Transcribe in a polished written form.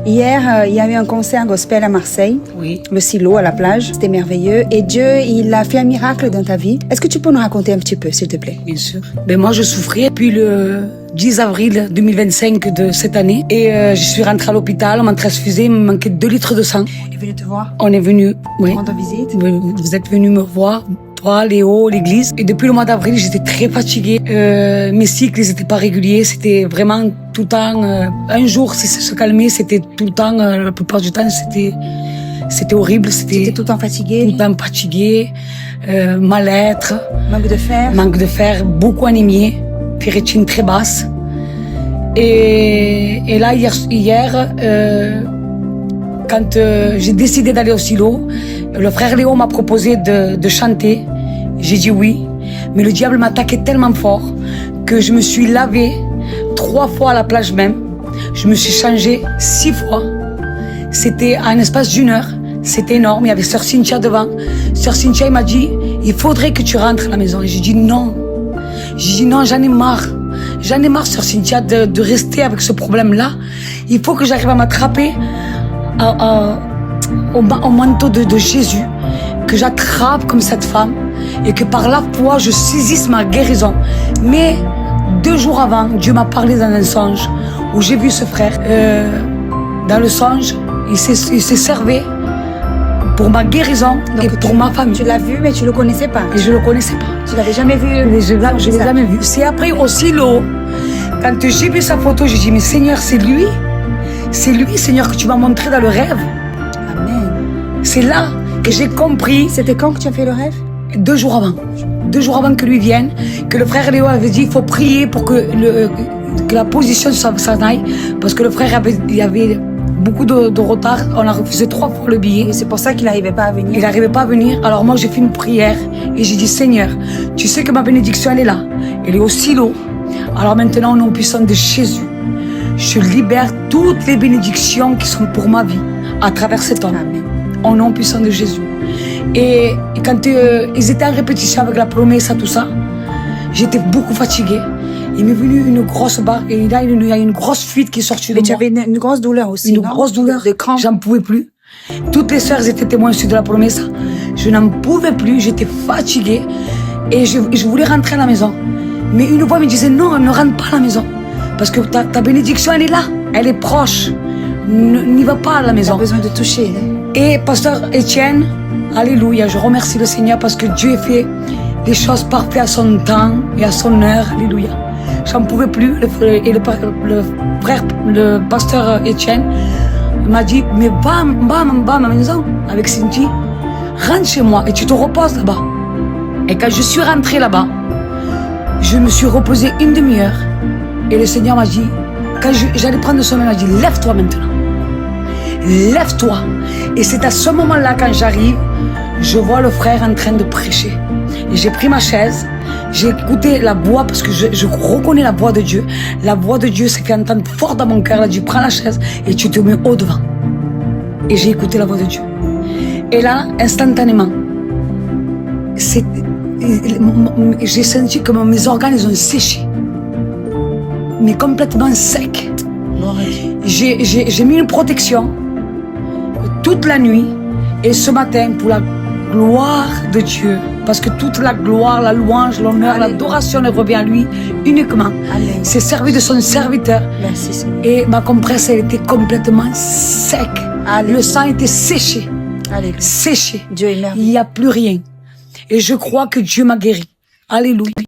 Hier, il y a eu un concert gospel à Marseille, Oui. le Silo à la plage. C'était merveilleux. Et Dieu, il a fait un miracle dans ta vie. Est-ce que tu peux nous raconter un petit peu, s'il te plaît? Bien sûr. Ben moi, je souffrais depuis le 10 avril 2025 de cette année. Et je suis rentrée à l'hôpital, on m'a transfusé, il me manquait 2 litres de sang. On est venu te voir, On est venu, oui. rendre visite. Vous êtes venu me voir, toi, Léo, l'église. Et depuis le mois d'avril, j'étais très fatiguée. Mes cycles, ils étaient pas réguliers. C'était vraiment tout le temps. Un jour, si ça se calmait, c'était tout le temps. La plupart du temps, c'était horrible. C'était tout le temps tout fatigué, le temps fatigué, mal-être, manque de fer. beaucoup anémie, ferritine très basse. Et là, hier quand j'ai décidé d'aller au silo, le frère Léo m'a proposé de chanter. J'ai dit oui, mais le diable m'attaquait tellement fort que je me suis lavée 3 fois à la plage même. Je me suis changée 6 fois. C'était en espace d'1 heure. C'était énorme. Il y avait Sœur Cynthia devant. Sœur Cynthia, il m'a dit, il faudrait que tu rentres à la maison. Et j'ai dit non. J'ai dit non, j'en ai marre. J'en ai marre, Sœur Cynthia, de rester avec ce problème-là. Il faut que j'arrive à m'attraper au manteau de Jésus, que j'attrape comme cette femme et que par la foi, je saisisse ma guérison. Mais 2 jours avant, Dieu m'a parlé dans un songe où j'ai vu ce frère. Dans le songe, il s'est servi pour ma guérison et pour ma famille. Tu l'as vu, mais tu le connaissais pas. Et je le connaissais pas. Tu l'avais jamais vu. Je l'ai jamais vu. C'est après au silo, quand j'ai vu sa photo, j'ai dit, mais Seigneur, c'est lui, Seigneur, que tu m'as montré dans le rêve. Amen. C'est là que j'ai compris. C'était quand que tu as fait le rêve? 2 jours avant. 2 jours avant que lui vienne, que le frère Léo avait dit, il faut prier pour que la position s'en aille, parce que le frère il y avait beaucoup de retard. On a refusé 3 fois le billet. Et c'est pour ça qu'il n'arrivait pas à venir. Il n'arrivait pas à venir. Alors moi, j'ai fait une prière et j'ai dit, Seigneur, tu sais que ma bénédiction, elle est là. Elle est au silo. Alors maintenant, au nom puissant de Jésus, je libère toutes les bénédictions qui sont pour ma vie à travers cet homme. Amen. Au nom puissant de Jésus. Et quand ils étaient en répétition avec la promesse, tout ça, j'étais beaucoup fatiguée. Il m'est venu une grosse barre et là, il y a une grosse fuite qui est sortie de Mais moi. tu avais une grosse douleur aussi, Une non? grosse douleur. De crampes. J'en pouvais plus. Toutes les sœurs étaient témoins aussi de la promesse. Je n'en pouvais plus, j'étais fatiguée et je voulais rentrer à la maison. Mais une voix me disait non, ne rentre pas à la maison. Parce que ta bénédiction, elle est là, elle est proche. N'y va pas à la Tu as maison. besoin de toucher. Et pasteur Étienne, alléluia, je remercie le Seigneur parce que Dieu fait les choses parfaites à son temps et à son heure, alléluia. J'en pouvais plus, le pasteur Étienne m'a dit, mais va à ma maison avec Cynthia, rentre chez moi et tu te reposes là-bas. Et quand je suis rentrée là-bas, je me suis reposée 1 demi-heure et le Seigneur m'a dit, quand j'allais prendre le sommeil, il m'a dit, lève-toi maintenant. Lève-toi. Et c'est à ce moment-là, quand j'arrive, je vois le frère en train de prêcher. Et j'ai pris ma chaise, j'ai écouté la voix, parce que je reconnais la voix de Dieu. La voix de Dieu s'est fait entendre fort dans mon cœur. Elle a dit, prends la chaise et tu te mets au devant. Et j'ai écouté la voix de Dieu. Et là, instantanément, j'ai senti que mes organes, ils ont séché. Mais complètement secs. J'ai mis une protection toute la nuit et ce matin pour la gloire de Dieu, parce que toute la gloire, la louange, l'honneur, l'adoration elle revient à lui uniquement. Amen. C'est servi de son serviteur. Merci Seigneur. Et ma compresse elle était complètement sec. Alléluia. Le sang était séché. Alléluia. Séché. Dieu est Il merveilleux. n'y a plus rien. Et je crois que Dieu m'a guéri. Alléluia.